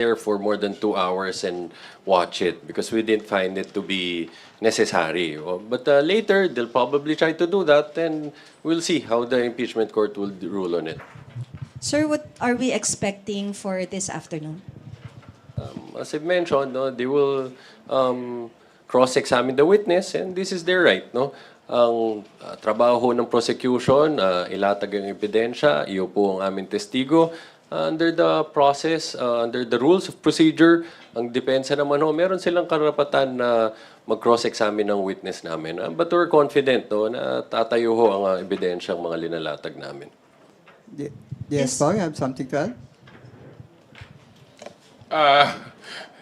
there for more than 2 hours and watch it because we didn't find it to be necessary. But later, they'll probably try to do that, and we'll see how the impeachment court will rule on it. Sir, what are we expecting for this afternoon? As I've mentioned, no, they will cross-examine the witness, and this is their right. No? Ang trabaho ng prosecution, ilatag ang ebidensya, iyo po ang aming testigo. Under the process, under the rules of procedure, ang depensa naman ho, meron silang karapatan na mag-cross-examine ng witness namin. But we're confident no, na tatayo ho ang ebidensyang mga linalatag namin. Yes, Paul, you have something to add?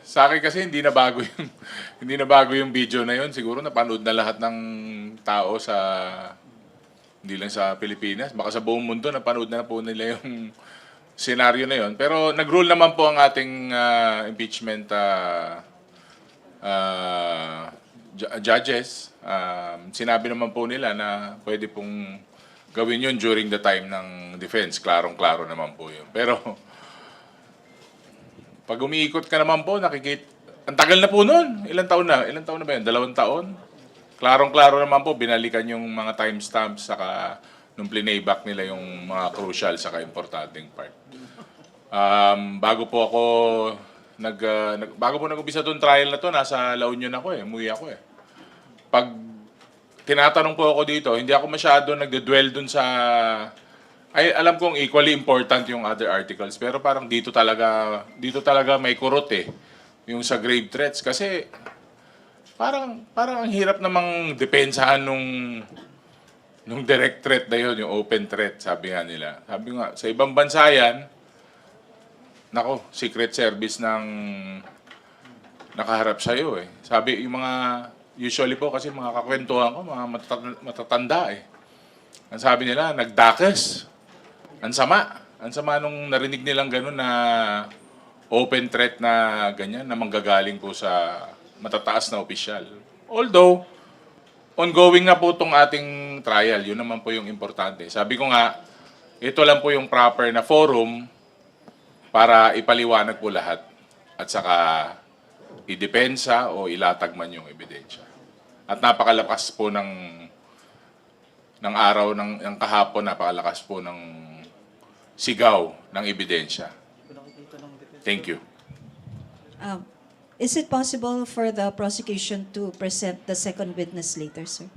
Sa akin kasi hindi na bago yung hindi na bago yung video na yun. Siguro napanood na lahat ng tao sa hindi lang sa Pilipinas, baka sa buong mundo napanood na po nila yung senaryo na yun. Pero nag-rule naman po ang ating impeachment judges. Sinabi naman po nila na pwede pong gawin yun during the time ng defense. Klarong-klaro naman po yun. Pero pag umiikot ka naman po, nakikita, ang tagal na po nun. Ilang taon na? Ilang taon na ba yun? 2 taon? Klarong-klaro naman po, binalikan yung mga timestamps saka nung plinayback nila yung mga crucial saka importanteng part. Bago po ako bago po nag-umpisa tong trial na to, nasa La Union ako umuwi ako Pag tinatanong po ako dito, hindi ako masyado nagde-dwell dun sa alam kong equally important yung other articles, pero parang dito talaga may kurot yung sa grave threats kasi parang ang hirap namang depensahan nung direct threat na yun, yung open threat, sabi nga nila. Sabi nga, sa ibang bansa yan, nako, secret service ng nakaharap sa'yo Sabi, yung mga, usually po kasi mga kakwentuhan ko, mga matatanda Ang sabi nila, nagdakes. Ang sama nung narinig nilang gano'n na open threat na ganyan, na manggagaling po sa matataas na opisyal. Although, ongoing na po itong ating trial, yun naman po yung importante. Sabi ko nga, ito lang po yung proper na forum para ipaliwanag po lahat at saka idepensa o ilatag man yung ebidensya. At napakalakas po ng araw ng kahapon, napakalakas po ng sigaw ng ebidensya. Thank you. Is it possible for the prosecution to present the second witness later, sir?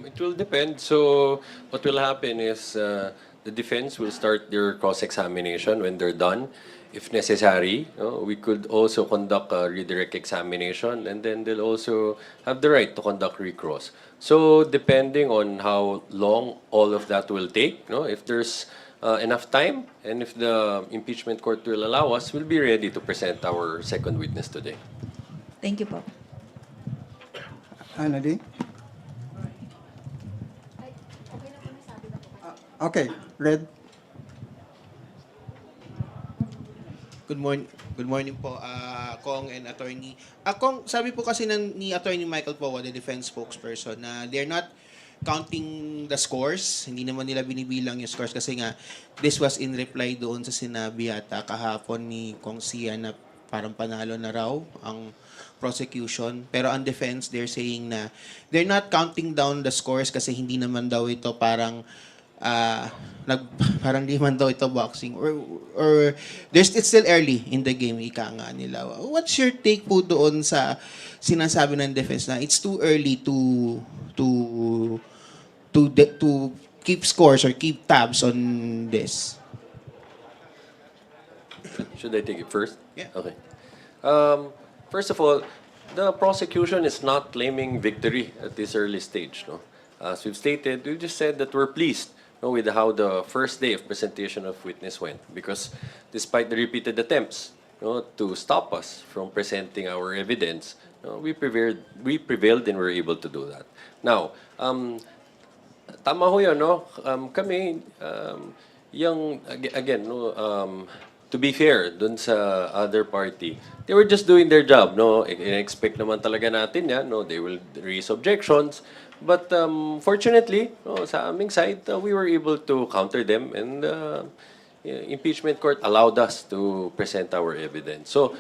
It will depend. So what will happen is the defense will start their cross-examination when they're done. If necessary, we could also conduct a redirect examination, and then they'll also have the right to conduct recross. So depending on how long all of that will take, if there's enough time, and if the impeachment court will allow us, we'll be ready to present our second witness today. Thank you po. Atty? Okay, Red. Good morning po, Kong and Attorney. Kong, sabi po kasi ni Attorney Michael Powa, the defense spokesperson, na they're not counting the scores. Hindi naman nila binibilang yung scores kasi nga this was in reply doon sa sinabi yata kahapon ni Kong Zia na parang panalo na raw ang prosecution. Pero ang defense, they're saying na they're not counting down the scores kasi hindi naman daw ito parang parang di man daw ito boxing or it's still early in the game, ika nga nila. What's your take po doon sa sinasabi ng defense na it's too early to keep scores or keep tabs on this? Should I take it first? Yeah. Okay. First of all, the prosecution is not claiming victory at this early stage. As we've stated, we've just said that we're pleased with how the first day of presentation of witness went, because despite the repeated attempts to stop us from presenting our evidence, we prevailed and were able to do that. Now, tama ho yun, kami, again, to be fair dun sa other party, they were just doing their job, in-expect naman talaga natin yan, they will raise objections. But fortunately, sa aming side, we were able to counter them and impeachment court allowed us to present our evidence. So,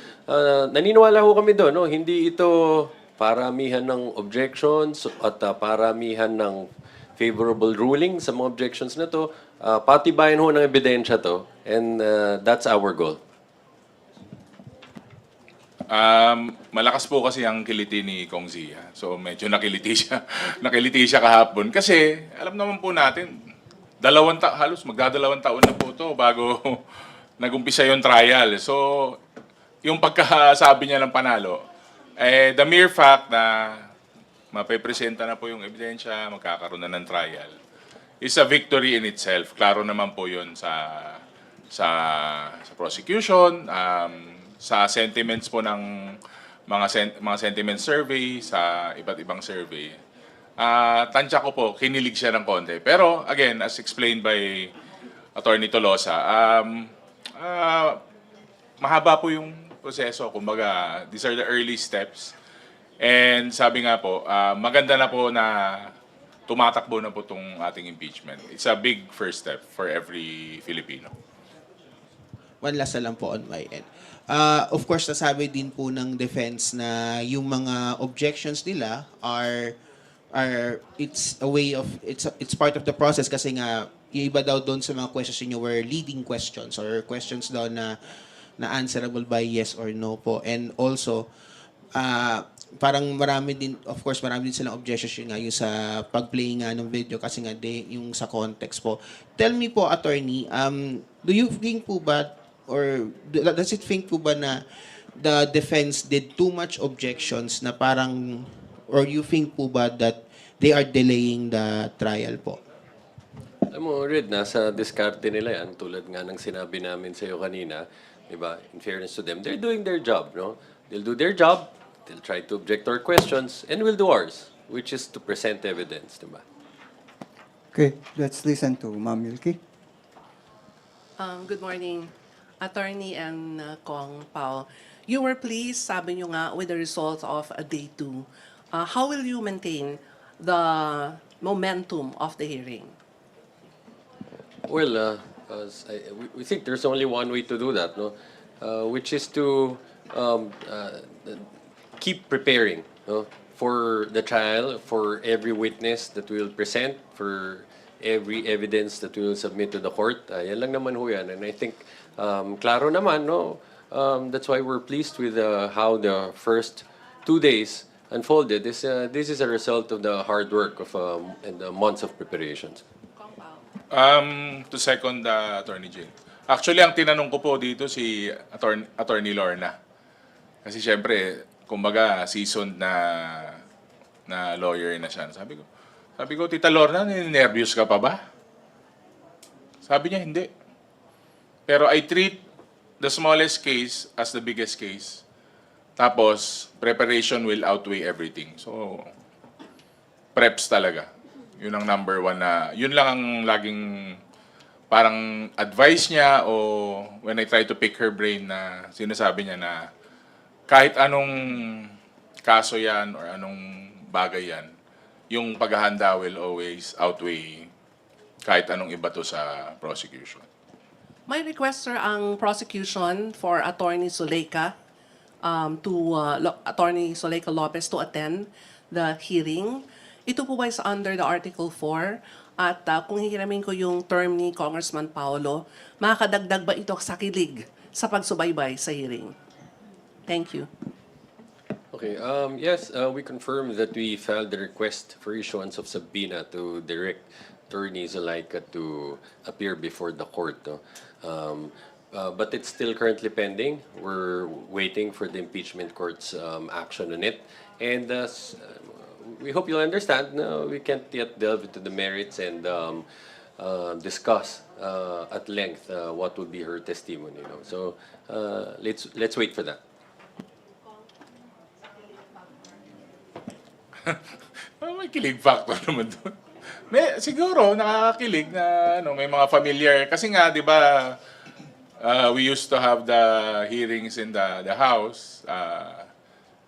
naniniwala ho kami doon, no? Hindi ito paramihan ng objections at paramihan ng favorable ruling sa mga objections na to. Patibayan ho ng ebidensya to, and that's our goal. Malakas po kasi ang kiliti ni Kong Zia. So medyo nakiliti siya. Nakiliti siya kahapon. Kasi alam naman po natin, halos magdadalawang taon na po to bago nagumpisa yung trial. So yung pagkasabi niya ng panalo, the mere fact na mapipresenta na po yung ebidensya, magkakaroon na ng trial, is a victory in itself. Klaro naman po yun sa prosecution, sa sentiments po ng mga sentiment survey, sa iba't ibang survey. Tansya ko po, kinilig siya ng konti. Pero again, as explained by Atty. Tolosa, mahaba po yung proseso. Kumbaga, these are the early steps. And sabi nga po, maganda na po na tumatakbo na po itong ating impeachment. It's a big first step for every Filipino. One last na lang po on my end. Of course, nasabi din po ng defense na yung mga objections nila are it's a way of it's part of the process kasi nga yung iba daw doon sa mga questions niyo were leading questions or questions daw na answerable by yes or no po. And also parang marami din, of course, marami din silang objections yun nga yung sa pag-play nga ng video kasi nga yung sa context po. Tell me po, attorney, do you think po ba or does it think po ba na the defense did too much objections na parang, or you think po ba that they are delaying the trial po? Alam mo, Red, nasa diskarte nila yan, tulad nga ng sinabi namin sa iyo kanina, diba? In fairness to them, they're doing their job, no? They'll do their job, they'll try to object to our questions, and we'll do ours, which is to present evidence, diba? Okay, let's listen to Ma'am Milky. Good morning, Attorney and Kong Pao. You were pleased, sabi nyo nga, with the results of day 2. How will you maintain the momentum of the hearing? Well, we think there's only one way to do that, no? Which is to keep preparing, no? For the trial, for every witness that we will present, for every evidence that we will submit to the court. Yan lang naman ho yan. And I think, klaro naman, no? That's why we're pleased with how the first 2 days unfolded. This is a result of the hard work of and the months of preparations. Kong Pao. To second Attorney Jill. Actually, ang tinanong ko po dito si Attorney Lorna. Kasi syempre, kumbaga, seasoned na lawyer na siya. Sabi ko, Tita Lorna, nervous ka pa ba? Sabi niya, hindi. Pero I treat the smallest case as the biggest case. Tapos, preparation will outweigh everything. So, preps talaga. Yun ang number one na, yun lang ang laging parang advice niya o when I try to pick her brain na sinasabi niya na kahit anong kaso yan or anong bagay yan, yung paghahanda will always outweigh kahit anong iba to sa prosecution. May request, sir, ang prosecution for Attorney Zuleika Attorney Zuleika Lopez to attend the hearing. Ito po ba is under the Article 4? At kung hihiramin ko yung term ni Congressman Paolo, makakadagdag ba ito sa kilig sa pagsubaybay sa hearing? Thank you. Okay. Yes, we confirm that we filed the request for issuance of subpoena to direct Attorney Zuleika to appear before the court. No? But it's still currently pending. We're waiting for the impeachment court's action on it. And we hope you'll understand, no, we can't yet delve into the merits and discuss at length what would be her testimony. No? So let's wait for that. May kilig factor naman doon. Siguro nakakakilig na may mga familiar kasi nga 'di ba we used to have the hearings in the house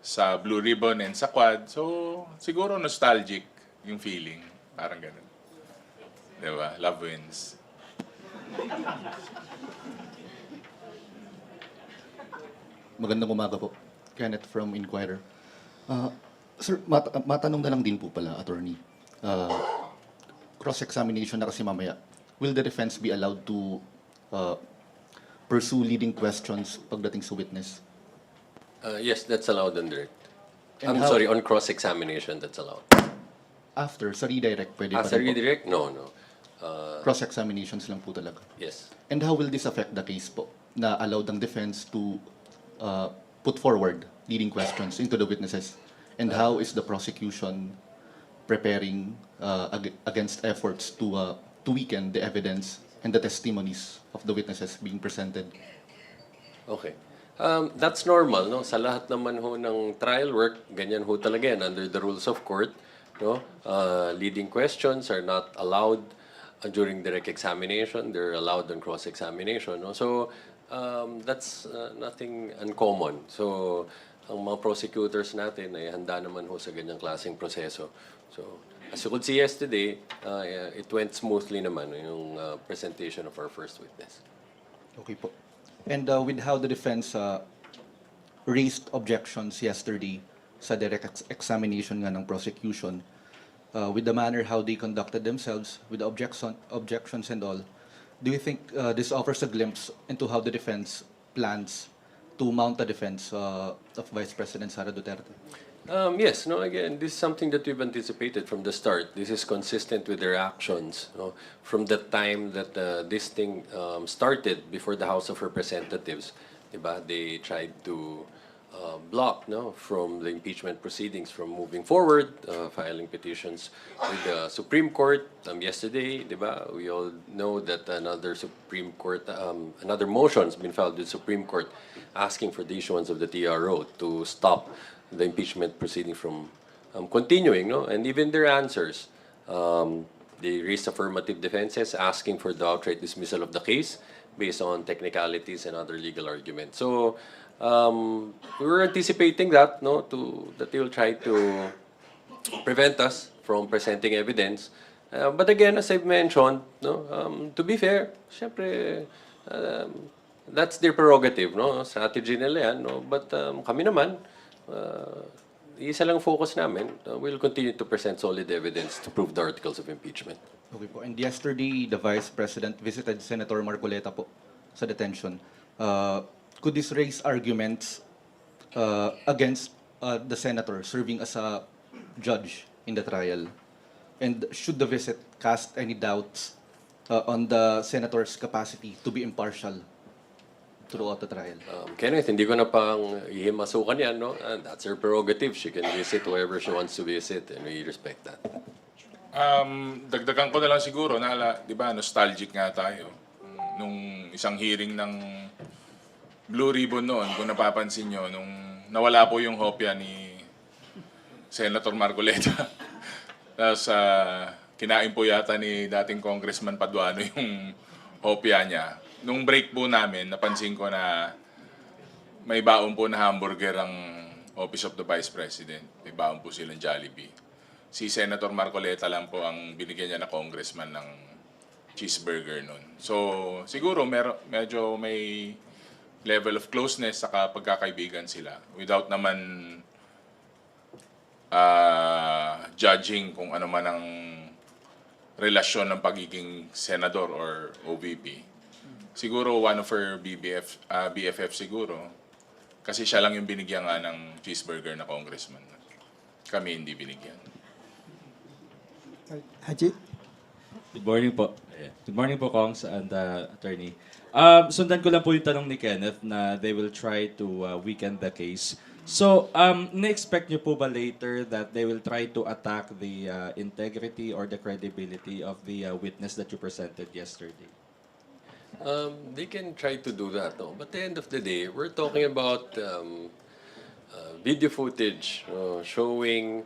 sa Blue Ribbon and sa Quad. So siguro nostalgic yung feeling, parang ganun. 'Di ba? Love wins. Magandang umaga po. Kenneth from Inquirer. Sir, matanong na lang din po pala, attorney. Cross-examination na kasi mamaya. Will the defense be allowed to pursue leading questions pagdating sa witness? Yes, that's allowed on direct. And I'm how- sorry, on cross-examination, that's allowed. After, sa redirect, pwede pa Sa rin po? redirect? No. Cross-examinations lang po talaga. Yes. And how will this affect the case po? Na allowed ang defense to put forward leading questions into the witnesses? And how is the prosecution preparing against efforts to weaken the evidence and the testimonies of the witnesses being presented? Okay. That's normal, no? Sa lahat naman ho ng trial work, ganyan ho talaga yan under the rules of court, no? Leading questions are not allowed during direct examination. They're allowed on cross-examination, no? So, that's nothing uncommon. So, ang mga prosecutors natin ay handa naman ho sa ganyang klaseng proseso. So, as you could see yesterday, it went smoothly naman yung presentation of our first witness. Okay po. And with how the defense raised objections yesterday sa direct examination nga ng prosecution, with the manner how they conducted themselves, with the objections and all, do you think this offers a glimpse into how the defense plans to mount a defense of Vice President Sara Duterte? Yes, no, again, this is something that we've anticipated from the start. This is consistent with their actions, no? From the time that this thing started before the House of Representatives, diba? They tried to block, no, from the impeachment proceedings from moving forward, filing petitions with the Supreme Court. Yesterday, diba? We all know that another Supreme Court, another motion has been filed with Supreme Court asking for the issuance of the TRO to stop the impeachment proceeding from continuing, no? And even their answers, they raised affirmative defenses asking for the outright dismissal of the case based on technicalities and other legal arguments. So we were anticipating that, no, that they will try to prevent us from presenting evidence. But again, as I've mentioned, no, to be fair, syempre, that's their prerogative, no? Strategy nila yan, no? But kami naman, isa lang focus namin. We'll continue to present solid evidence to prove the articles of impeachment. Okay po. And yesterday, the Vice President visited Senator Marcoleta po sa detention. Could this raise arguments against the senator serving as a judge in the trial? And should the visit cast any doubts on the senator's capacity to be impartial throughout the trial? Kenneth, hindi ko na pang ihimasukan yan, no? And that's her prerogative. She can visit whoever she wants to visit, and we respect that. Dagdagan ko na lang siguro, di ba, nostalgic nga tayo. Nung isang hearing ng Blue Ribbon noon, kung napapansin nyo, nung nawala po yung hopya ni Senator Marcoleta. Tapos kinain po yata ni dating Congressman Paduano yung hopya niya. Nung break po namin, napansin ko na may baon po na hamburger ang Office of the Vice President. May baon po silang Jollibee. Si Senator Marcoleta lang po ang binigyan niya na congressman ng cheeseburger nun. So, siguro medyo may level of closeness sa pagkakaibigan sila without naman judging kung ano man ang relasyon ng pagiging senador or OVP. Siguro one of her BFF siguro kasi siya lang yung binigyan nga ng cheeseburger na congressman. Kami hindi binigyan. Haji? Good morning po. Good morning po, Kongs and Attorney. Sundan ko lang po yung tanong ni Kenneth na they will try to weaken the case. So, na-expect niyo po ba later that they will try to attack the integrity or the credibility of the witness that you presented yesterday? They can try to do that, no? But at the end of the day, we're talking about video footage showing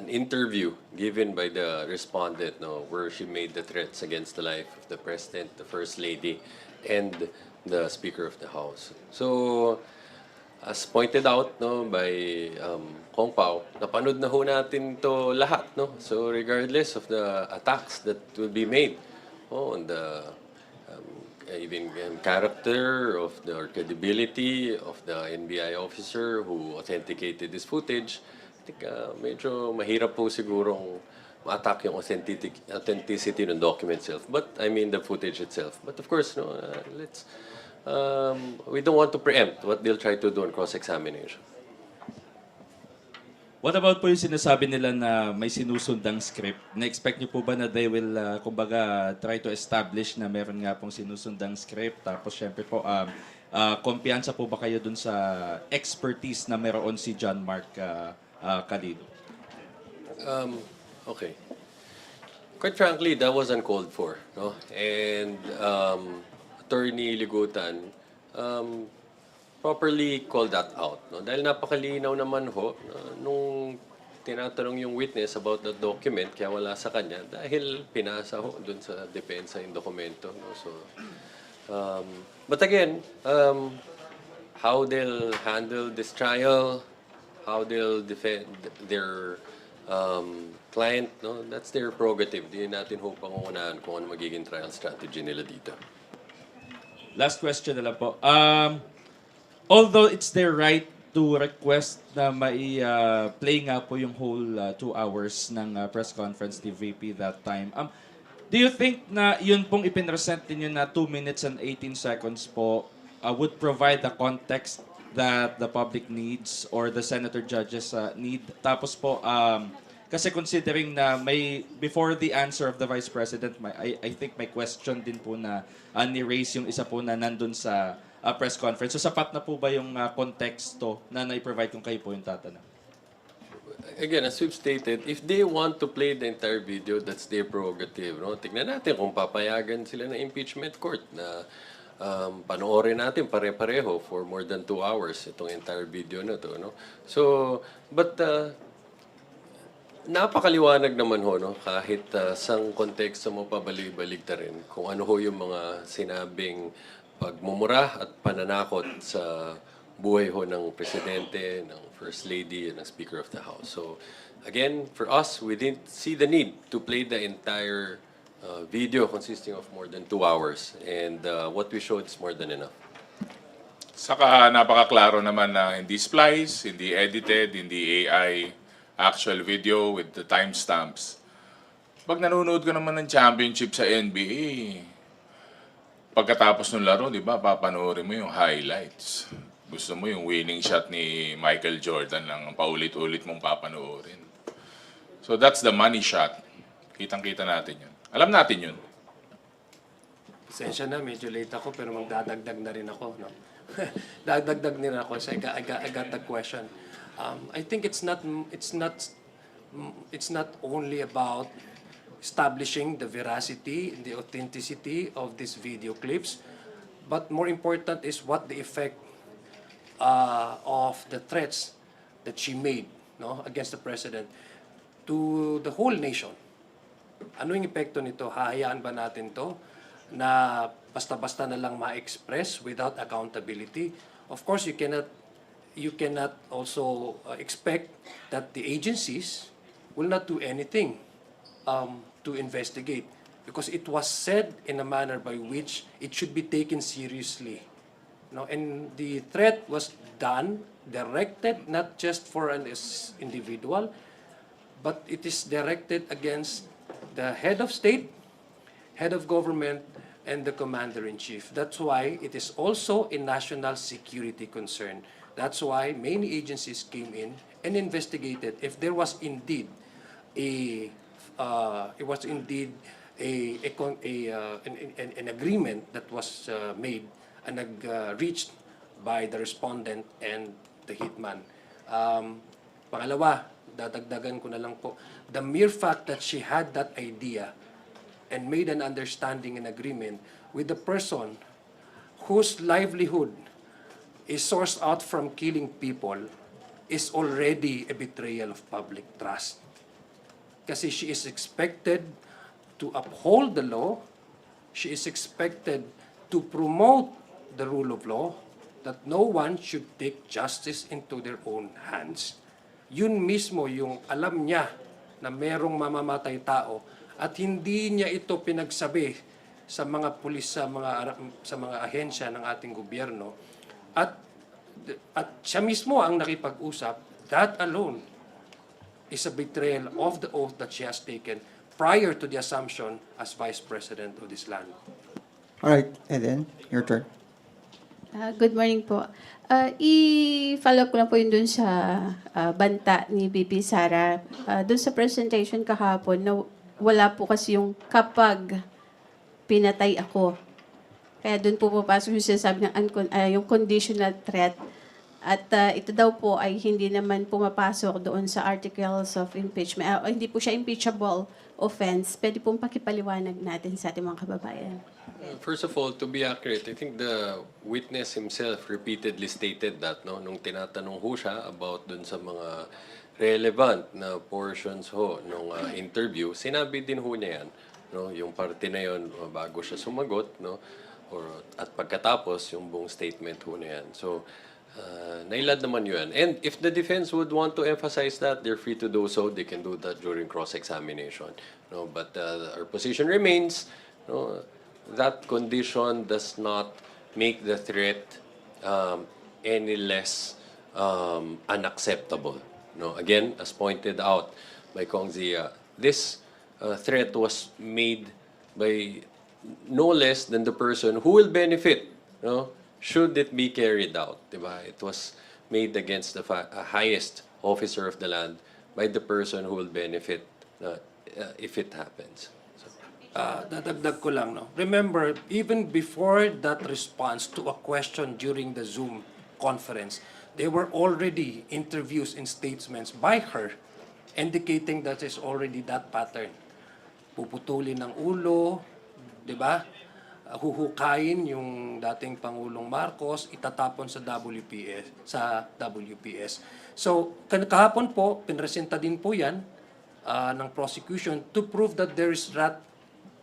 an interview given by the respondent, no, where she made the threats against the life of the President, the First Lady, and the Speaker of the House. So, as pointed out, no, by Kong Pao, napanood na ho natin to lahat, no? So regardless of the attacks that will be made on the even character of the or credibility of the NBI officer who authenticated this footage. I think medyo mahirap po sigurong ma-attack yung authenticity ng document itself. But I mean the footage itself. But of course, no, we don't want to preempt what they'll try to do on cross-examination. What about po yung sinasabi nila na may sinusundang script? Na-expect niyo po ba na they will, kumbaga, try to establish na meron nga pong sinusundang script? Tapos, syempre po, kumpiyansa po ba kayo dun sa expertise na meron si John Mark Calido? Okay. Quite frankly, that was uncalled for, no? And Attorney Ligutan properly called that out, no? Dahil napakalinaw naman ho nung tinatanong yung witness about the document, kaya wala sa kanya dahil pinasa ho dun sa depensa yung dokumento, no? So, but again, how they'll handle this trial, how they'll defend their client, no, that's their prerogative. Di natin ho pangungunahan kung ano magiging trial strategy nila dito. Last question na lang po. Although it's their right to request na play nga po yung whole 2 hours ng press conference ni VP that time, do you think na yun pong ipinresent ninyo na 2 minutes and 18 seconds po would provide the context that the public needs or the senator judges need? Tapos po, kasi considering na before the answer of the Vice President, I think may question din po na ni-raise yung isa po na nandun sa press conference. So sapat na po ba yung konteksto na na-provide kung kayo po yung tatanong? Again, as we've stated, if they want to play the entire video, that's their prerogative, no? Tignan natin kung papayagan sila ng impeachment court na panoorin natin pare-pareho for more than 2 hours itong entire video na to, no? So, but napakaliwanag naman ho, no? Kahit sang konteksto mo pabalik-balik ta rin kung ano ho yung mga sinabing pagmumura at pananakot sa buhay ho ng Presidente, ng First Lady, and ng Speaker of the House. So, again, for us, we didn't see the need to play the entire video consisting of more than 2 hours. And what we showed is more than enough. Saka napakaklaro naman na hindi splice, hindi edited, hindi AI, actual video with the timestamps. Pag nanonood ka naman ng championship sa NBA, pagkatapos ng laro, di ba, papanoorin mo yung highlights. Gusto mo yung winning shot ni Michael Jordan lang paulit-ulit mong papanoorin. So that's the money shot. Kitang-kita natin yun. Alam natin yun. Pasensya na, medyo late ako, pero magdadagdag na rin ako. No? Dadagdag din ako, so I got the question. I think it's not only about establishing the veracity and the authenticity of these video clips, but more important is what the effect of the threats that she made, no, against the president to the whole nation. Ano yung epekto nito? Hahayaan ba natin to na basta-basta na lang ma-express without accountability? Of course, you cannot also expect that the agencies will not do anything to investigate, because it was said in a manner by which it should be taken seriously. No, and the threat was done, directed not just for an individual, but it is directed against the head of state, head of government, and the commander-in-chief. That's why it is also a national security concern. That's why many agencies came in and investigated if there was indeed an agreement that was made and reached by the respondent and the hitman. Pangalawa, dadagdagan ko na lang po, the mere fact that she had that idea and made an understanding and agreement with the person whose livelihood is sourced out from killing people is already a betrayal of public trust. Kasi she is expected to uphold the law, she is expected to promote the rule of law, that no one should take justice into their own hands. Yun mismo yung alam niya na merong mamamatay tao at hindi niya ito pinagsabi sa mga pulis, sa mga ahensya ng ating gobyerno, at siya mismo ang nakipag-usap, that alone is a betrayal of the oath that she has taken prior to the assumption as Vice President of this land. All right, Eden, your turn. Good morning po. I-follow up ko lang po yun dun sa banta ni BP Sara. Dun sa presentation kahapon, na wala po kasi yung kapag pinatay ako. Kaya dun po papasok yung sinasabi ng yung conditional threat. At ito daw po ay hindi naman pumapasok doon sa articles of impeachment. Hindi po siya impeachable offense. Pwede pong pakipaliwanag natin sa ating mga kababayan. First of all, to be accurate, I think the witness himself repeatedly stated that, no, nung tinatanong ho siya about dun sa mga relevant na portions ho nung interview, sinabi din ho niya yan, no, yung parte na yon bago siya sumagot, no, at pagkatapos yung buong statement ho na yan. So, nailad naman yun. And if the defense would want to emphasize that, they're free to do so. They can do that during cross-examination. No, but our position remains, no, that condition does not make the threat any less unacceptable. No, again, as pointed out by Kong Zia, this threat was made by no less than the person who will benefit, no, should it be carried out. Diba? It was made against the highest officer of the land by the person who will benefit if it happens. Dadagdag ko lang, no? Remember, even before that response to a question during the Zoom conference, there were already interviews and statements by her indicating that is already that pattern. Puputulin ng ulo, di ba? Huhukayin yung dating Pangulong Marcos, itatapon sa WPS. So, kahapon po, pinresenta din po yan ng prosecution to prove that there is that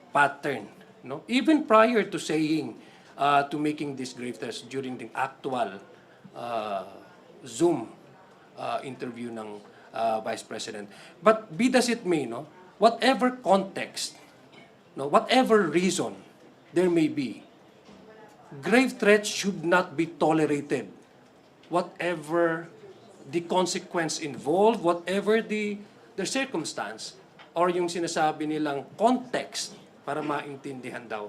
pattern, no? Even prior to saying, to making these grave threats during the actual Zoom interview ng Vice President. But be as it may, no? Whatever context, no, whatever reason there may be, grave threats should not be tolerated. Whatever the consequence involved, whatever the circumstance, or yung sinasabi nilang context, para maintindihan daw.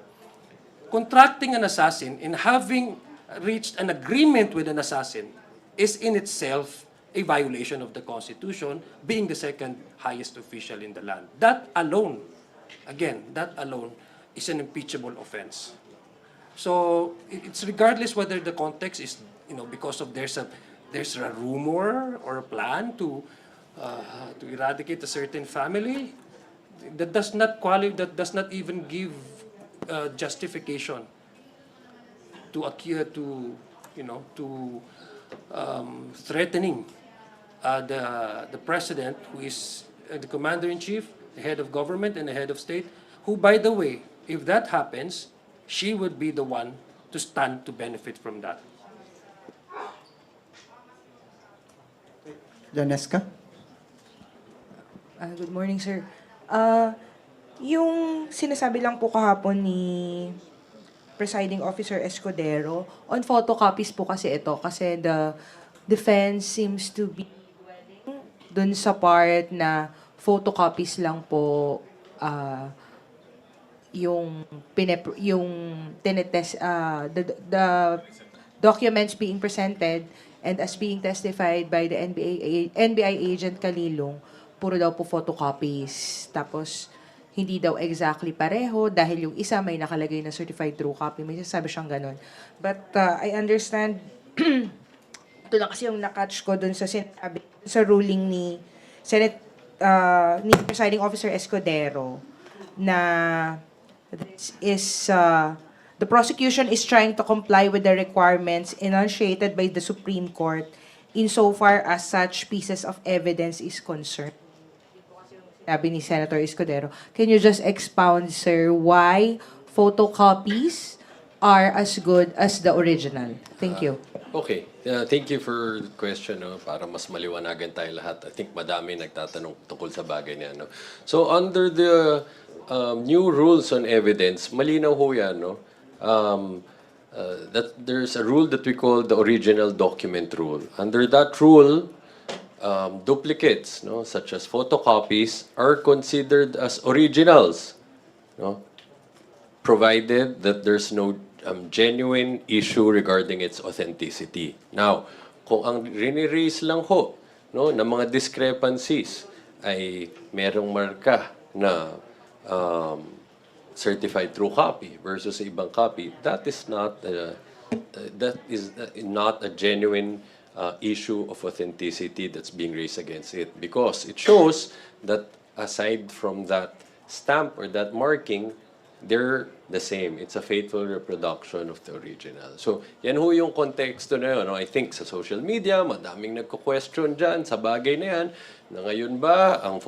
Contracting an assassin and having reached an agreement with an assassin is in itself a violation of the Constitution, being the second highest official in the land. That alone, again, that alone is an impeachable offense. So it's regardless whether the context is, because of there's a rumor or a plan to eradicate a certain family. That does not even give justification to threatening the president, who is the commander-in-chief, the head of government and the head of state, who, by the way, if that happens, she would be the one to stand to benefit from that. Janeska? Good morning, sir. Yung sinasabi lang po kahapon ni Presiding Officer Escudero, on photocopies po kasi ito, kasi the defense seems to be dun sa part na photocopies lang po the documents being presented and as being testified by the NBI agent Kalilong, puro daw po photocopies. Tapos, hindi daw exactly pareho dahil yung isa may nakalagay na certified true copy. May sasabi siyang ganun. But I understand, ito lang kasi yung nakatch ko dun sa ruling ni ni Presiding Officer Escudero na this is the prosecution is trying to comply with the requirements enunciated by the Supreme Court insofar as such pieces of evidence is concerned. Sabi ni Senator Escudero. Can you just expound, sir, why photocopies are as good as the original? Thank you. Okay. Thank you for the question. No? Para mas maliwanagan tayo lahat. I think madami nagtatanong tungkol sa bagay niya. No? So under the new rules on evidence, malinaw ho yan, no? That there's a rule that we call the original document rule. Under that rule, duplicates, no, such as photocopies, are considered as originals, no, provided that there's no genuine issue regarding its authenticity. Now, kung ang rini-raise lang ho, no, ng mga discrepancies ay merong marka na certified true copy versus ibang copy, that is not a genuine issue of authenticity that's being raised against it, because it shows that aside from that stamp or that marking, they're the same. It's a faithful reproduction of the original. So, yan ho yung konteksto na yun. No? I think sa social media, madaming nagko-question dyan sa bagay na yan, na ngayon ba, ang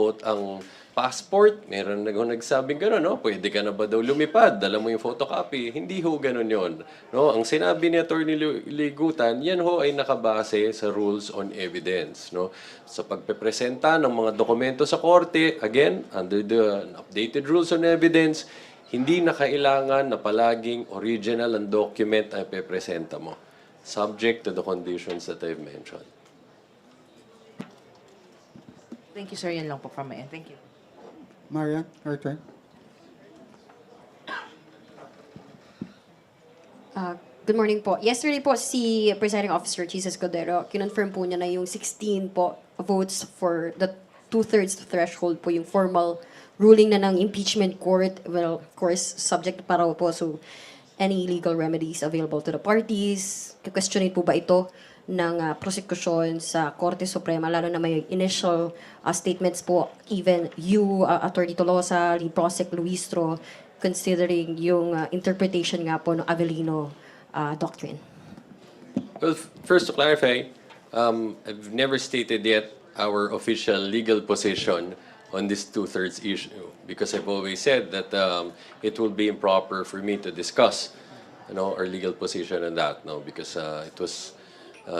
passport, meron nagsabing gano'n, no? Pwede ka na ba daw lumipad? Dala mo yung photocopy. Hindi ho gano'n yun. No? Ang sinabi ni Atty. Ligutan, yan ho ay nakabase sa rules on evidence. No? Sa pagpepresenta ng mga dokumento sa korte, again, under the updated rules on evidence, hindi na kailangan na palaging original ang document ay pepresenta mo, subject to the conditions that I've mentioned. Thank you, sir. Yan lang po from my end. Thank you. Marian, your turn. Good morning po. Yesterday po, si Presiding Officer Jesus Cordero, kinonfirm po niya na yung 16 po votes for the two-thirds threshold po yung formal ruling na ng impeachment court. Well, of course, subject pa raw po, so any legal remedies available to the parties. Questionin po ba ito ng prosecution sa Korte Suprema, lalo na may initial statements po, even you, Atty. Tolosa, Lead Prosec Luistro, considering yung interpretation nga po ng Avellino doctrine? Well, first to clarify, I've never stated yet our official legal position on this two-thirds issue, because I've always said that it will be improper for me to discuss, our legal position on that, because it was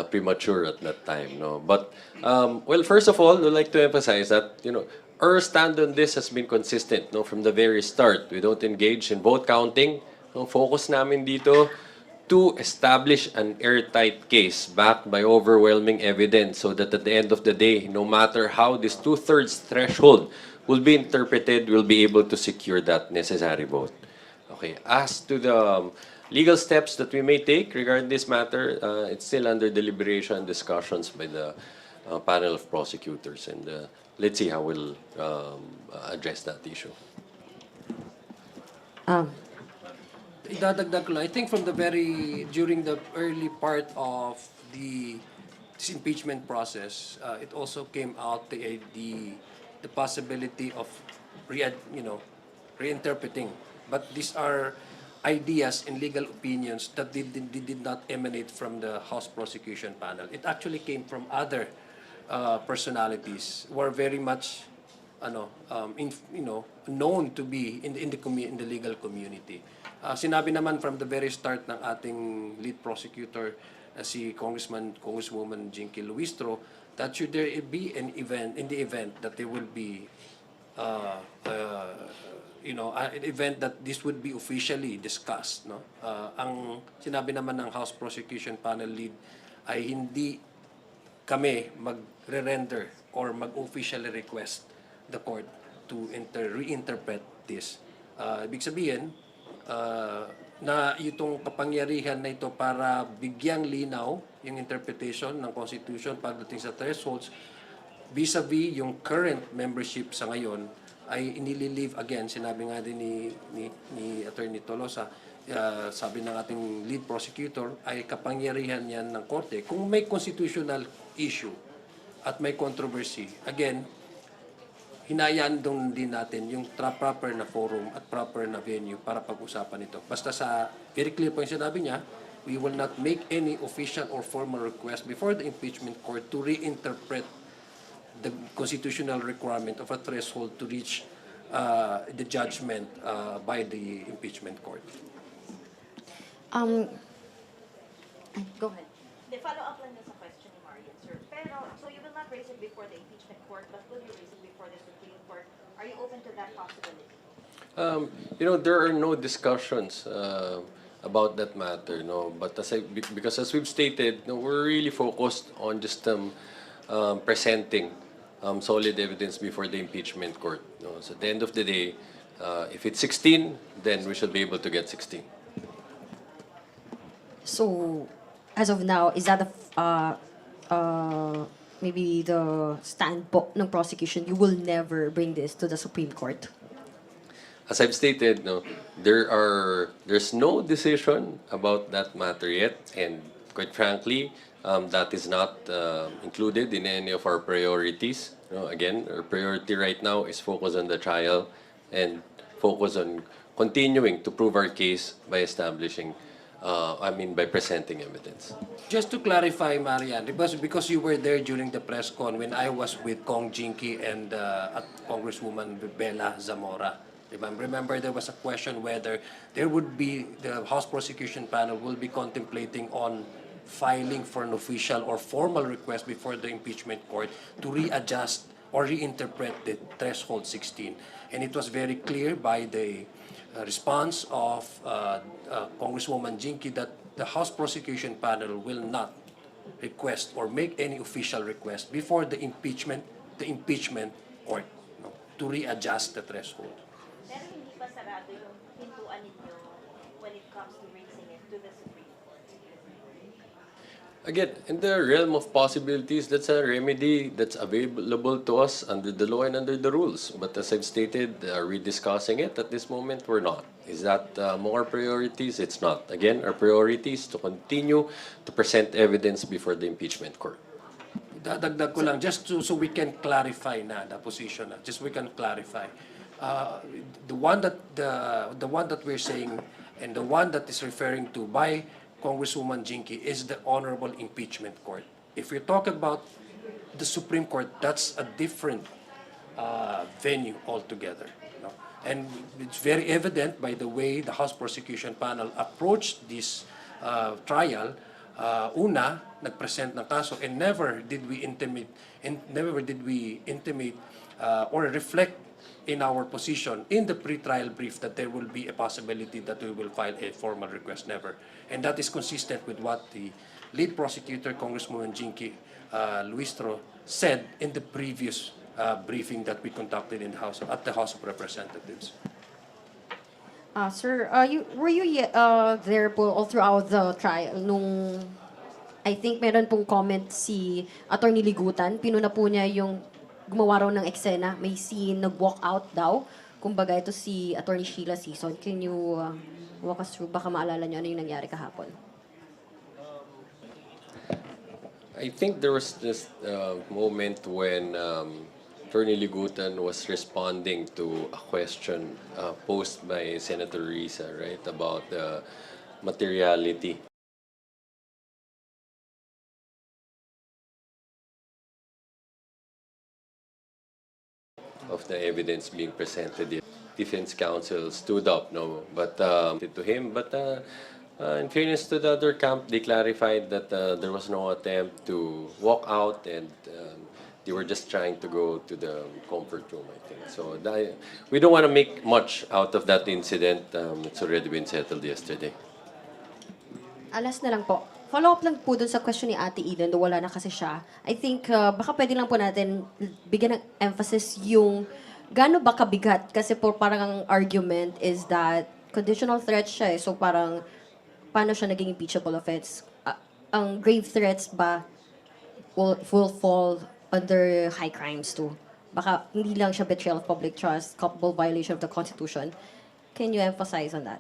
premature at that time, But well, first of all, I'd like to emphasize that our stand on this has been consistent, from the very start. We don't engage in vote counting. Focus namin dito to establish an airtight case backed by overwhelming evidence, so that at the end of the day, no matter how this two-thirds threshold will be interpreted, we'll be able to secure that necessary vote. Okay. As to the legal steps that we may take regarding this matter, it's still under deliberation and discussions by the panel of prosecutors, and let's see how we'll address that issue. Idadagdag ko lang, I think during the early part of this impeachment process, it also came out the possibility of reinterpreting. But these are ideas and legal opinions that did not emanate from the House Prosecution panel. It actually came from other personalities who are very much known to be in the legal community. Sinabi naman from the very start ng ating lead prosecutor, si Congresswoman Jinky Luistro, that should there be an event, in the event that there will be an event that this would be officially discussed, ang sinabi naman ng House Prosecution Panel lead ay hindi kami magre-render or mag-officially request the court to reinterpret this. Ibig sabihin, na itong kapangyarihan na ito para bigyang linaw yung interpretation ng Constitution pagdating sa thresholds vis-a-vis yung current membership sa ngayon ay inililive again. Sinabi nga din ni Atty. Tolosa, sabi ng ating lead prosecutor, ay kapangyarihan yan ng korte. Kung may constitutional issue at may controversy, again, hinayaan doon din natin yung proper na forum at proper na venue para pag-usapan ito. Basta very clear po yung sinabi niya, we will not make any official or formal request before the impeachment court to reinterpret the constitutional requirement of a threshold to reach the judgment by the impeachment court. Go ahead. Follow up lang sa question ni Marian, sir. Pero, so you will not raise it before the impeachment court, but will you raise it before the Supreme Court? Are you open to that possibility? There are no discussions about that matter, no. But because as we've stated, no, we're really focused on just presenting solid evidence before the impeachment court. No? So at the end of the day, if it's 16, then we should be able to get 16. So, as of now, is that maybe the stand po ng prosecution? You will never bring this to the Supreme Court? As I've stated, no, there's no decision about that matter yet, and quite frankly, that is not included in any of our priorities. Again, our priority right now is focus on the trial and focus on continuing to prove our case by establishing, by presenting evidence. Just to clarify, Marian, because you were there during the press con when I was with Kong Jinky and Congresswoman Bella Zamora. Remember there was a question whether there would be, the House Prosecution Panel will be contemplating on filing for an official or formal request before the impeachment court to readjust or reinterpret the threshold 16. And it was very clear by the response of Congresswoman Jinky that the House Prosecution Panel will not request or make any official request before the impeachment court, no, to readjust the threshold. Pero hindi pa sarado yung pintuan ninyo when it comes to raising it to the Supreme Court. Again, in the realm of possibilities, that's a remedy that's available to us under the law and under the rules. But as I've stated, are we discussing it? At this moment, we're not. Is that among our priorities? It's not. Again, our priority is to continue to present evidence before the impeachment court. Dadagdag ko lang, just so we can clarify na the position, just we can clarify. The one that we're saying and the one that is referring to by Congresswoman Jinky is the Honorable Impeachment Court. If we're talking about the Supreme Court, that's a different venue altogether. No? And it's very evident by the way the House Prosecution Panel approached this trial. Una, nagpresent ng kaso, and never did we intimate or reflect in our position in the pre-trial brief that there will be a possibility that we will file a formal request. Never. And that is consistent with what the lead prosecutor, Congresswoman Jinky Luistro, said in the previous briefing that we conducted in the House at the House of Representatives. Sir, were you there po all throughout the trial nung I think meron pong comment si Atty. Ligutan, pinuna po niya yung gumawa raw ng eksena, may scene, nag-walk out daw. Kumbaga ito si Atty. Sheila Sison. Can you walk us through? Baka maalala niyo ano yung nangyari kahapon. I think there was this moment when Atty. Ligutan was responding to a question posed by Senator Risa, right, about the materiality of the evidence being presented. The defense counsel stood up, no, but to him. But in fairness to the other camp, they clarified that there was no attempt to walk out, and they were just trying to go to the comfort room, I think. So we don't want to make much out of that incident. It's already been settled yesterday. Alas na lang po. Follow-up lang po dun sa question ni Ate Eden, do wala na kasi siya. I think baka pwede lang po natin bigyan ng emphasis yung gaano ba kabigat. Kasi po parang ang argument is that conditional threat siya eh. So parang paano siya naging impeachable offense? Ang grave threats ba will fall under high crimes too? Baka hindi lang siya betrayal of public trust, culpable violation of the Constitution. Can you emphasize on that?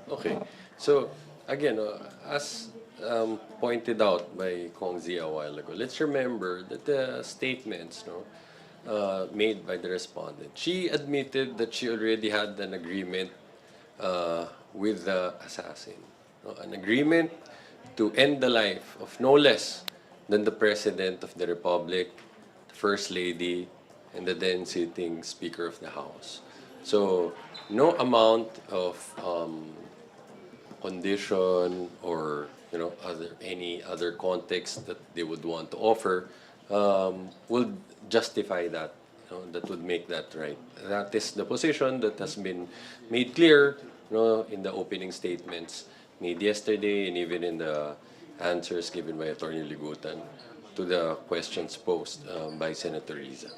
Okay. So, again, as pointed out by Kong Zia a while ago, let's remember that the statements made by the respondent, she admitted that she already had an agreement with the assassin. An agreement to end the life of no less than the President of the Republic, the First Lady, and the then sitting Speaker of the House. So, no amount of condition or any other context that they would want to offer will justify that that would make that right. That is the position that has been made clear in the opening statements made yesterday and even in the answers given by Atty. Ligutan to the questions posed by Senator Riza.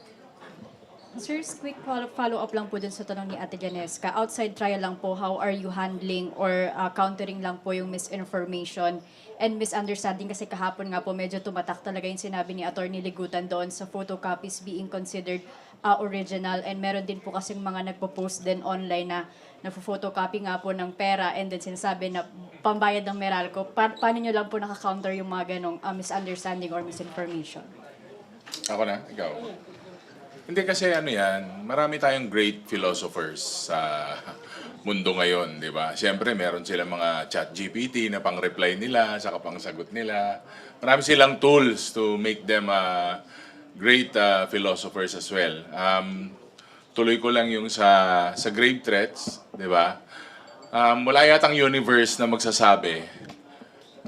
Sir, quick follow-up lang po dun sa tanong ni Ate Janesca. Outside trial lang po, how are you handling or countering lang po yung misinformation and misunderstanding? Kasi kahapon nga po medyo tumatak talaga yung sinabi ni Atty. Ligutan doon sa photocopies being considered original. And meron din po kasing mga nagpo-post din online na nagpo-photocopy nga po ng pera and then sinasabi na pambayad ng Meralco. Paano nyo lang po nakakounter yung mga ganong misunderstanding or misinformation? Ako na? Ikaw? Hindi kasi yan, marami tayong great philosophers sa mundo ngayon, di ba? Siyempre, meron silang mga chat GPT na pang-reply nila, saka pang-sagot nila. Marami silang tools to make them great philosophers as well. Tuloy ko lang yung sa grave threats, di ba? Wala yatang universe na magsasabi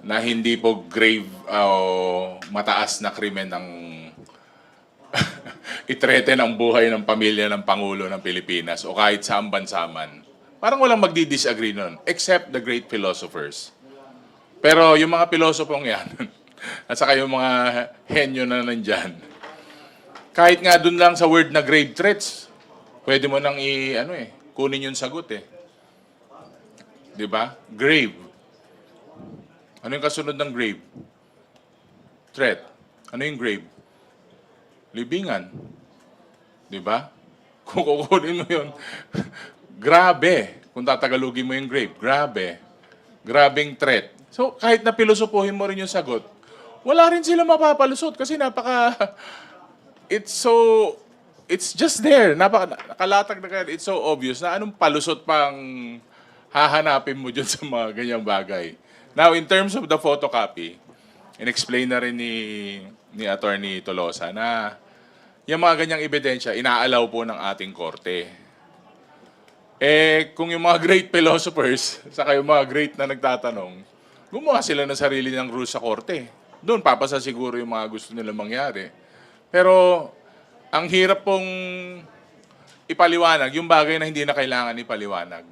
na hindi po grave o mataas na krimen ang i-threaten ang buhay ng pamilya ng Pangulo ng Pilipinas o kahit saan bansa man. Parang walang magdi-disagree nun, except the great philosophers. Pero yung mga pilosopong yan, at saka yung mga henyo na nandyan, kahit nga dun lang sa word na grave threats, pwede mo nang kunin yung sagot eh. Di ba? Grave. Ano yung kasunod ng grave? Threat. Ano yung grave? Libingan. Di ba? Kung kukunin mo yun, grabe. Kung tatagalugin mo yung grave, grabe. Grabing threat. So, kahit na pilosopohin mo rin yung sagot, wala rin sila mapapalusot kasi it's just there. Nakalatag na kaya. It's so obvious na anong palusot pang hahanapin mo dyan sa mga ganyang bagay. Now, in terms of the photocopy, in-explain na rin ni Atty. Tolosa na yung mga ganyang ebidensya, inaalaw po ng ating korte. Kung yung mga great philosophers, saka yung mga great na nagtatanong, gumawa sila ng sarili ng rules sa korte. Doon, papasa siguro yung mga gusto nila mangyari. Pero, ang hirap pong ipaliwanag, yung bagay na hindi na kailangan ipaliwanag.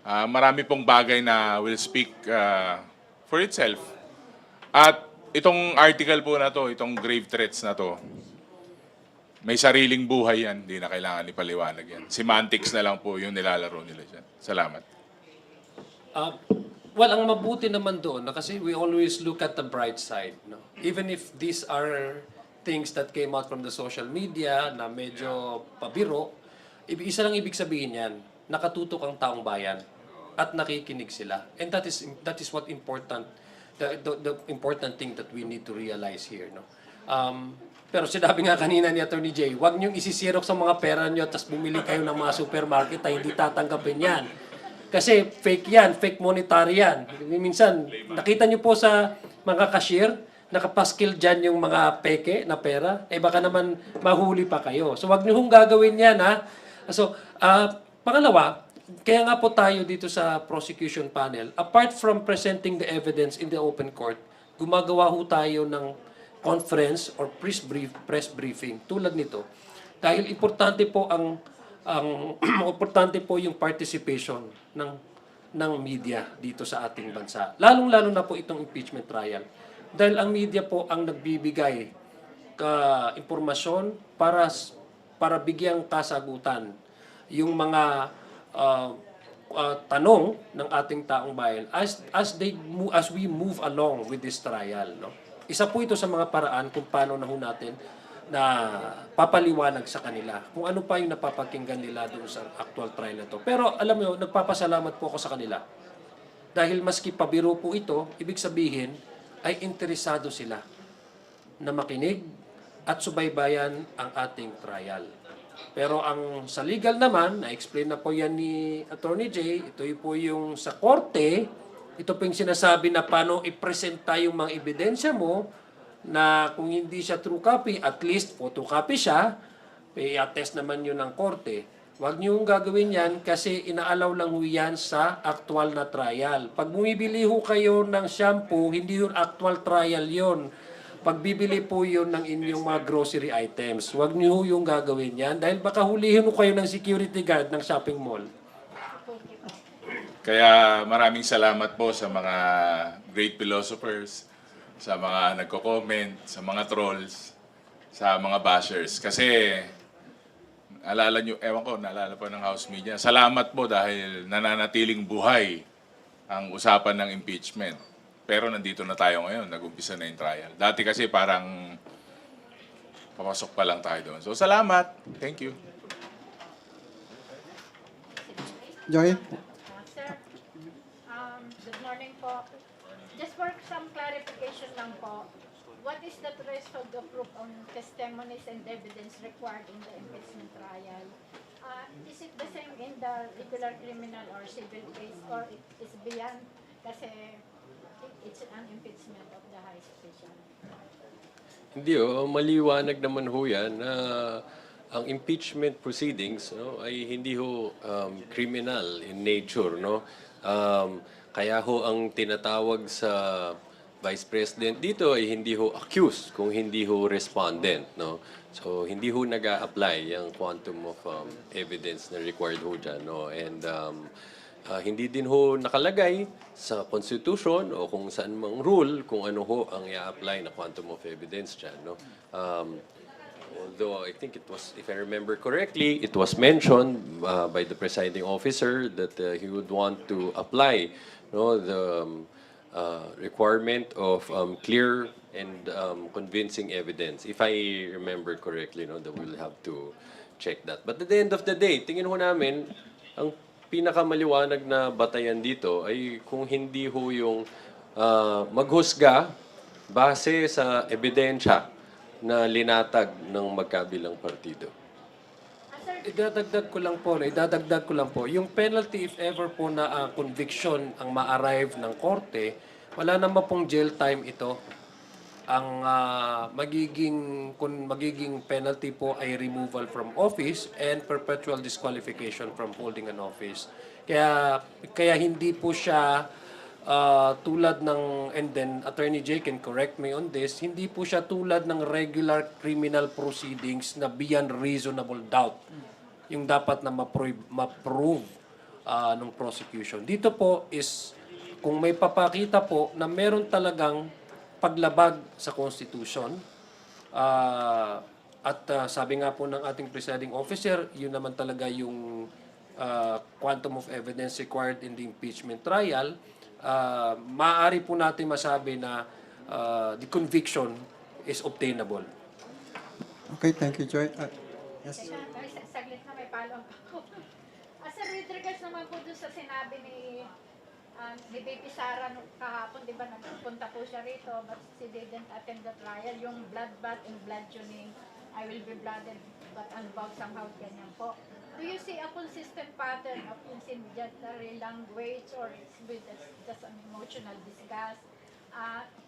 Marami pong bagay na will speak for itself. At itong article po na to, itong grave threats na to, may sariling buhay yan, hindi na kailangan ipaliwanag yan. Semantics na lang po yung nilalaro nila dyan. Salamat. Well, ang mabuti naman doon, kasi we always look at the bright side. No? Even if these are things that came out from the social media na medyo pabiro, isa lang ibig sabihin yan, nakatutok ang taong bayan at nakikinig sila. And that is what important, the important thing that we need to realize here. No? Pero sinabi nga kanina ni Atty. Jay, huwag niyong isisirok sa mga pera niyo tapos bumili kayo ng mga supermarket na hindi tatanggapin yan. Kasi fake yan, fake monetary yan. Minsan, nakita niyo po sa mga cashier, nakapaskil dyan yung mga peke na pera, baka naman mahuli pa kayo. So, wag niyo hong gagawin yan, ha? So, pangalawa, kaya nga po tayo dito sa prosecution panel, apart from presenting the evidence in the open court, gumagawa ho tayo ng conference or press briefing tulad nito. Dahil importante po importante po yung participation ng media dito sa ating bansa. Lalong-lalo na po itong impeachment trial. Dahil ang media po ang nagbibigay impormasyon para bigyang kasagutan yung mga tanong ng ating taong bayan as we move along with this trial, no? Isa po ito sa mga paraan kung paano na ho natin na papaliwanag sa kanila kung ano pa yung napapakinggan nila doon sa actual trial na to. Pero alam mo, nagpapasalamat po ako sa kanila. Dahil maski pabiro po ito, ibig sabihin ay interesado sila na makinig at subaybayan ang ating trial. Pero ang sa legal naman, na-explain na po yan ni Atty. Jay, ito po yung sa korte, ito po yung sinasabi na paano i-presenta yung mga ebidensya mo na kung hindi siya true copy, at least photocopy siya, i-attest naman yun ng korte. Huwag niyong gagawin yan kasi inaalaw lang ho yan sa actual na trial. Pag bumibili ho kayo ng shampoo, hindi yun actual trial yun. pagbibili po yun ng inyong mga grocery items. Huwag niyo yung gagawin yan dahil baka hulihin ko kayo ng security guard ng shopping mall. Kaya maraming salamat po sa mga great philosophers, sa mga nagko-comment, sa mga trolls, sa mga bashers. Kasi, alala nyo, ewan ko, naalala po ng House Media. Salamat po dahil nananatiling buhay ang usapan ng impeachment. Pero nandito na tayo ngayon, nag-umpisa na yung trial. Dati kasi parang papasok pa lang tayo doon. So salamat. Thank you. Joy? Sir, good morning po. Just for some clarification lang po, what is the threshold of proof on testimonies and evidence required in the impeachment trial? Is it the same in the regular criminal or civil case, or it is beyond? Kasi it's an impeachment of the high official. Hindi maliwanag naman ho yan na ang impeachment proceedings ay hindi ho criminal in nature. Kaya ho ang tinatawag sa Vice President dito ay hindi ho accused kung hindi ho respondent. So hindi ho nag-a-apply yung quantum of evidence na required ho dyan. And hindi din ho nakalagay sa Constitution o kung saan mang rule kung ano ho ang i-apply na quantum of evidence dyan. Although I think it was, if I remember correctly, it was mentioned by the presiding officer that he would want to apply the requirement of clear and convincing evidence. If I remember correctly, that we'll have to check that. But at the end of the day, tingin ho namin, ang pinakamaliwanag na batayan dito ay kung hindi ho yung maghusga base sa ebidensya na linatag ng magkabilang partido. Idadagdag ko lang po, yung penalty if ever po na conviction ang ma-arrive ng korte, wala naman pong jail time ito. Ang magiging penalty po ay removal from office and perpetual disqualification from holding an office. Kaya hindi po siya tulad ng, and then Attorney Jay can correct me on this, hindi po siya tulad ng regular criminal proceedings na beyond reasonable doubt yung dapat na ma-prove ng prosecution. Dito po is kung may papakita po na meron talagang paglabag sa Constitution at sabi nga po ng ating presiding officer, yun naman talaga yung quantum of evidence required in the impeachment trial, maaari po natin masabi na the conviction is obtainable. Okay, thank you, Joy. Yes. Saglit na may follow-up ako. Sir, with regards naman po dun sa sinabi ni BP Sara kahapon, di ba, nagpunta po siya rito, but she didn't attend the trial. Yung bloodbath and blood tuning, I will be blooded, but unbound somehow, ganyan po. Do you see a consistent pattern of incendiary language or with just an emotional disgust?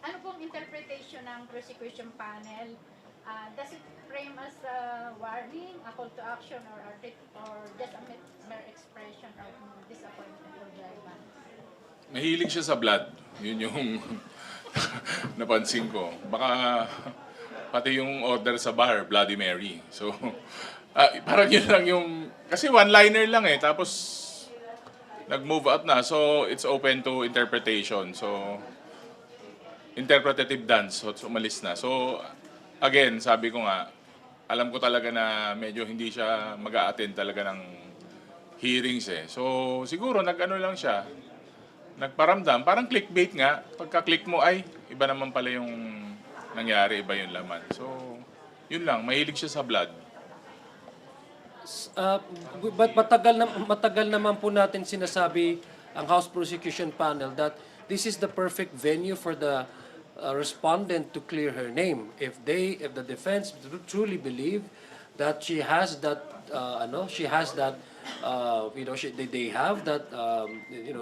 Ano pong interpretation ng prosecution panel? Does it frame as a warning, a call to action, or just a mere expression of disappointment or drive? Mahilig siya sa blood. Yun yung napansin ko. Baka pati yung order sa bar, Bloody Mary. So, parang yun lang yung... Kasi one-liner lang tapos nag-move up na. So, it's open to interpretation. So, interpretative dance. So, umalis na. So, again, sabi ko nga, alam ko talaga na medyo hindi siya mag-a-attend talaga ng hearings So, siguro nag-ano lang siya, nagparamdam. Parang clickbait nga. Pagka-click mo, ay, iba naman pala yung nangyari, iba yung laman. So, yun lang. Mahilig siya sa blood. But matagal naman po natin sinasabi ang House Prosecution Panel that this is the perfect venue for the respondent to clear her name. If the defense truly believe that she has that they have that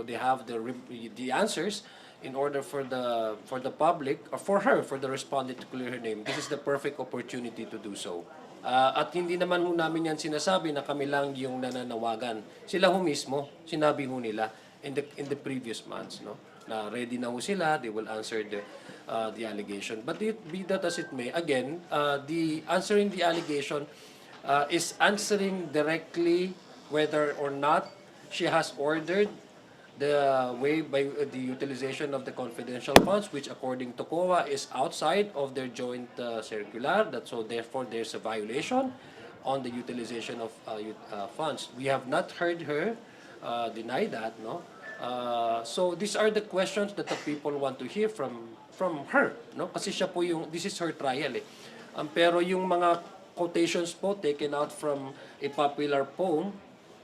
they have the answers in order for the public or for the respondent to clear her name. This is the perfect opportunity to do so. At hindi naman ho namin yan sinasabi na kami lang yung nananawagan. Sila ho mismo, sinabi ho nila in the previous months, no? na ready na ho sila, they will answer the allegation. But be that as it may, again, the answering the allegation is answering directly whether or not she has ordered the way by the utilization of the confidential funds, which according to COA is outside of their joint circular. So therefore, there's a violation on the utilization of funds. We have not heard her deny that, no? So these are the questions that the people want to hear from her, no? Kasi siya po yung, this is her trial eh. Pero yung mga quotations po taken out from a popular poem,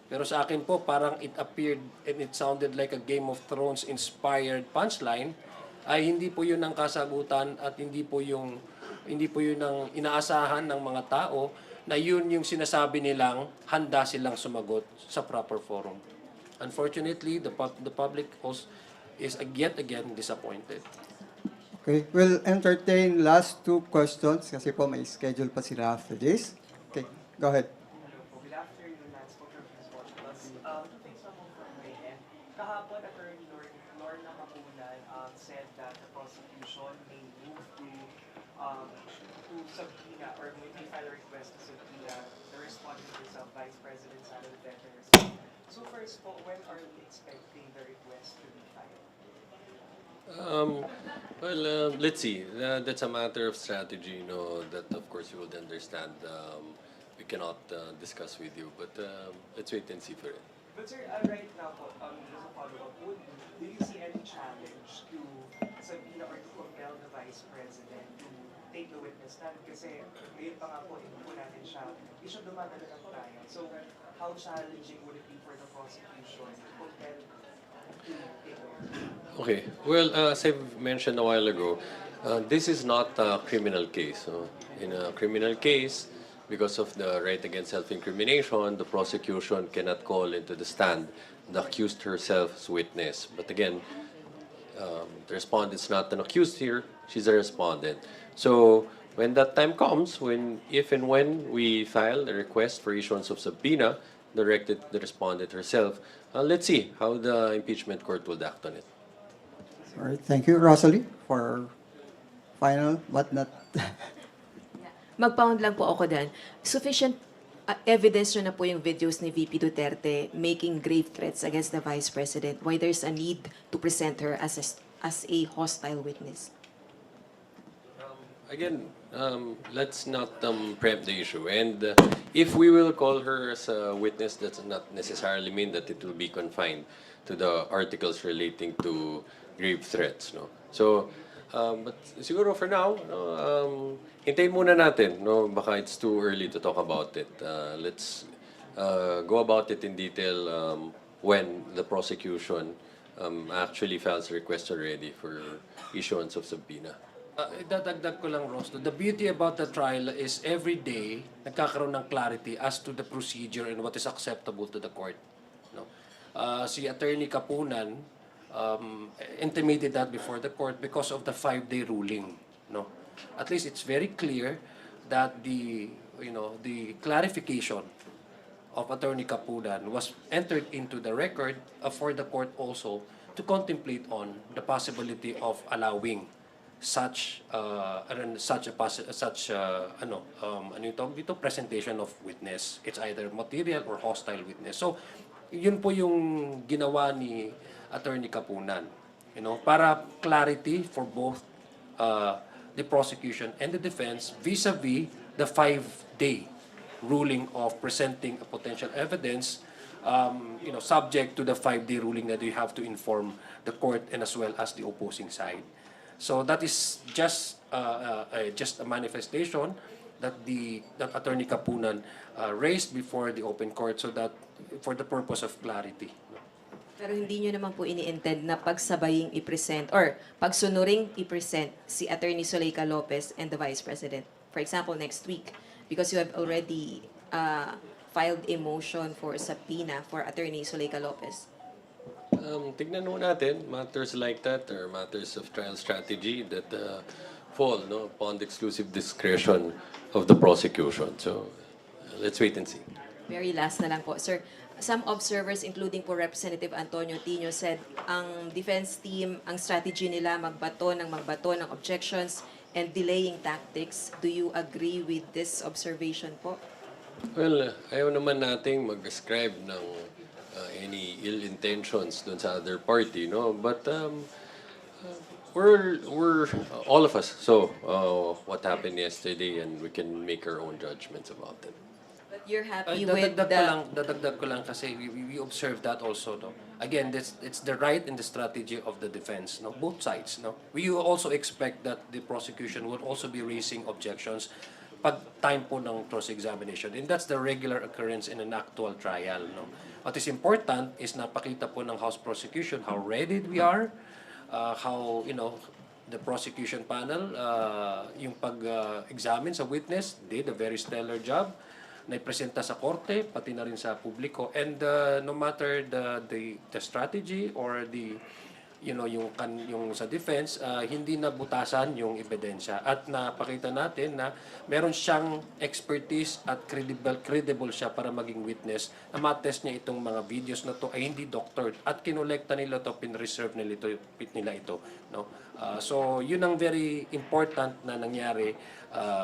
pero sa akin po, parang it appeared and it sounded like a Game of Thrones inspired punchline, ay hindi po yun ang kasagutan at hindi po yun ang inaasahan ng mga tao na yun yung sinasabi nilang handa silang sumagot sa proper forum. Unfortunately, the public is yet again disappointed. Okay, we'll entertain last two questions kasi po may schedule pa sila after this. Okay, go ahead. Kahapon, Attorney Lorna Mapunan said that the prosecution may move to subpoena or may file a request to subpoena the respondent herself, Vice President Sara Duterte herself. So first po, when are we expecting the request to be filed? Let's see. That's a matter of strategy, that of course you would understand. We cannot discuss with you, but let's wait and see for it. But sir, right now po, as a follow-up, do you see any challenge to subpoena or to compel the Vice President to take the witness stand? Kasi ngayon pa nga po, hindi po natin siya dumadala ng trial. So how challenging would it be for the prosecution to compel to take the witness? Okay. Well, as I've mentioned a while ago, this is not a criminal case. In a criminal case, because of the right against self-incrimination, the prosecution cannot call into the stand the accused herself as witness. But again, the respondent's not an accused here, she's a respondent. So when that time comes, if and when we file a request for issuance of subpoena directed to the respondent herself, let's see how the impeachment court will act on it. All right, thank you, Rosalie, for final but not... Mag-pound lang po ako din. Sufficient evidence na po yung videos ni VP Duterte making grave threats against the Vice President. Why there's a need to present her as a hostile witness? Again, let's not preempt the issue. And if we will call her as a witness, that does not necessarily mean that it will be confined to the articles relating to grave threats. No? So, but siguro for now, hintayin muna natin. Baka it's too early to talk about it. Let's go about it in detail when the prosecution actually files a request already for issuance of subpoena. Dadagdag ko lang, Ross. The beauty about the trial is every day nagkakaroon ng clarity as to the procedure and what is acceptable to the court. No? Si Attorney Kapunan intimated that before the court because of the 5-day ruling. No? At least it's very clear that the clarification of Attorney Kapunan was entered into the record for the court also to contemplate on the possibility of allowing such presentation of witness. It's either material or hostile witness. So yun po yung ginawa ni Attorney Kapunan, para clarity for both the prosecution and the defense vis-a-vis the 5-day ruling of presenting a potential evidence, subject to the 5-day ruling that you have to inform the court and as well as the opposing side. So that is just a manifestation that Attorney Kapunan raised before the open court, so that for the purpose of clarity. Pero hindi nyo naman po ini-intend na pagsabaying i-present or pagsunuring i-present si Attorney Zuleika Lopez and the Vice President. For example, next week, because you have already filed a motion for subpoena for Attorney Zuleika Lopez. Tignan mo natin, matters like that or matters of trial strategy that fall upon the exclusive discretion of the prosecution. So let's wait and see. Very last na lang po, sir. some observers, including po Representative Antonio Tino, said ang defense team, ang strategy nila magbato ng objections and delaying tactics. Do you agree with this observation po? Well, ayaw naman nating mag-ascribe ng any ill intentions dun sa other party, no? But we're all of us. So what happened yesterday, and we can make our own judgments about it. But you're happy with Dadagdag ko lang kasi we observe that also, no? Again, it's the right and the strategy of the defense, no? Both sides, no? We also expect that the prosecution will also be raising objections pag time po ng cross-examination. And that's the regular occurrence in an actual trial, no? What is important is napakita po ng House Prosecution how ready we are, how, the prosecution panel, yung pag-examine sa witness, did a very stellar job. Naipresenta sa korte, pati na rin sa publiko. And no matter the strategy or yung sa defense, hindi na butasan yung ebidensya. At napakita natin na meron siyang expertise at credible siya para maging witness na matest niya itong mga videos na to ay hindi doctored at kinolekta nila to, pinreserve nila ito. No? So yun ang very important na nangyari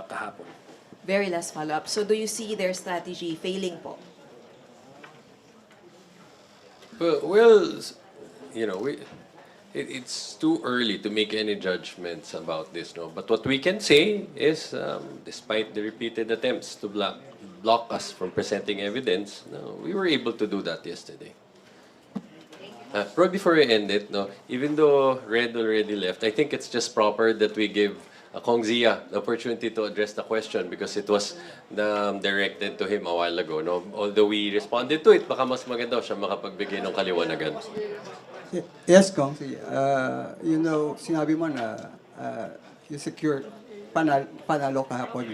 kahapon. Very last follow-up. So do you see their strategy failing po? Well, it's too early to make any judgments about this, no? But what we can say is, despite the repeated attempts to block us from presenting evidence, no, we were able to do that yesterday. Bro, before we end it, no, even though Red already left, I think it's just proper that we give Kong Zia the opportunity to address the question because it was directed to him a while ago. No? Although we responded to it, baka mas maganda siya makapagbigay ng kaliwanagan. Yes, Kong. Sinabi mo na you secured panalo kahapon.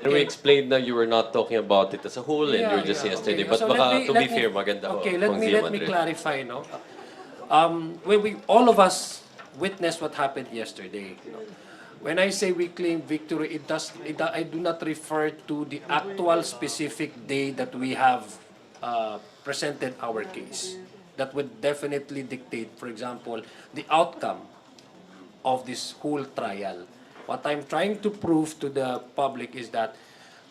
And we explained that you were not talking about it as a whole and you were just yesterday. Okay. But So baka to be let me- fair, maganda Okay, Kong Zia let me Madrid. clarify, no? When all of us witnessed what happened yesterday, when I say we claim victory, I do not refer to the actual specific day that we have presented our case. That would definitely dictate, for example, the outcome of this whole trial. What I'm trying to prove to the public is that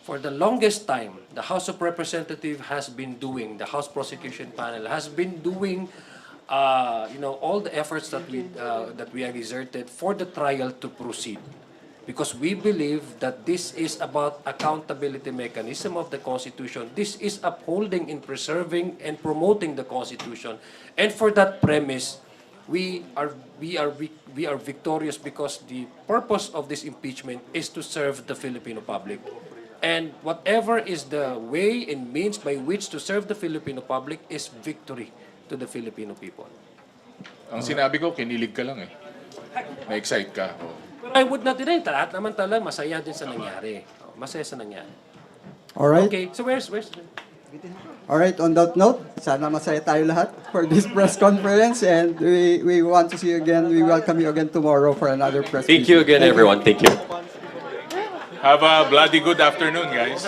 for the longest time, the House of Representatives has been doing, the House Prosecution Panel has been doing, all the efforts that we have exerted for the trial to proceed. Because we believe that this is about accountability mechanism of the Constitution. This is upholding and preserving and promoting the Constitution. And for that premise, we are victorious because the purpose of this impeachment is to serve the Filipino public. And whatever is the way and means by which to serve the Filipino public is victory to the Filipino people. Ang sinabi ko, kinilig ka lang eh. Na-excite ka. Oh. But I would not deny, lahat naman talaga masaya din sa nangyari. Masaya sa nangyari. Alright? Okay, so where's Alright, on that note, sana masaya tayo lahat for this press conference and we want to see you again. We welcome you again tomorrow for another press Thank you again, everyone. Thank you. Have a bloody good afternoon, guys.